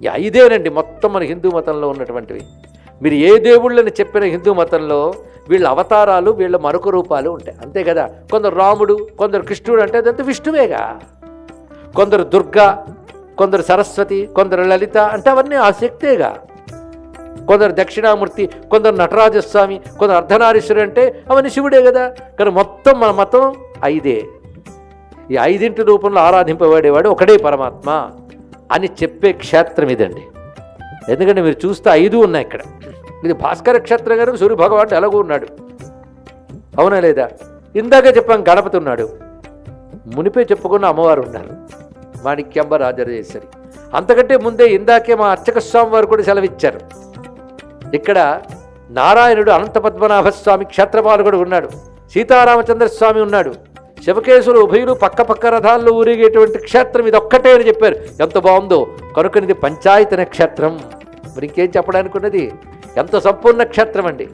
ఈ ఐదేనండి మొత్తం మన హిందూ మతంలో ఉన్నటువంటివి. మీరు ఏ దేవుళ్ళని చెప్పిన హిందూ మతంలో వీళ్ళ అవతారాలు, వీళ్ళ మరొక రూపాలు ఉంటాయి, అంతే కదా. కొందరు రాముడు, కొందరు కృష్ణుడు అంటే అదంతా విష్ణువేగా. కొందరు దుర్గా, కొందరు సరస్వతి, కొందరు లలిత అంటే అవన్నీ ఆ శక్తేగా. కొందరు దక్షిణామూర్తి, కొందరు నటరాజస్వామి, కొందరు అర్ధనారీశ్వరుడు అంటే అవన్నీ శివుడే కదా. కానీ మొత్తం మన మతం ఐదే. ఈ ఐదింటి రూపంలో ఆరాధింపబడేవాడు ఒకడే పరమాత్మ అని చెప్పే క్షేత్రం ఇదండి. ఎందుకంటే మీరు చూస్తే 5 ఉన్నాయి ఇక్కడ. ఇది భాస్కర క్షేత్రం గారు, సూర్య భగవానుడు ఎలాగూ ఉన్నాడు, అవునా లేదా? ఇందాకే చెప్పాం గణపతి ఉన్నాడు, మునిపే చెప్పుకున్న అమ్మవారు ఉన్నారు, మాణిక్యాంబ రాజరాజేశ్వరి. అంతకంటే ముందే ఇందాకే మా అర్చక స్వామి వారు కూడా సెలవిచ్చారు. ఇక్కడ నారాయణుడు అనంత పద్మనాభస్వామి క్షేత్రపాలకుడు ఉన్నాడు, సీతారామచంద్ర స్వామి ఉన్నాడు, శివకేశులు ఉభయులు పక్క పక్క రథాల్లో ఊరిగేటువంటి క్షేత్రం ఇది ఒక్కటే అని చెప్పారు. ఎంత బాగుందో. కనుక ఇది పంచాయతన క్షేత్రం. మరి ఇంకేం చెప్పడానికి ఉన్నది? ఎంత సంపూర్ణ క్షేత్రం అండి.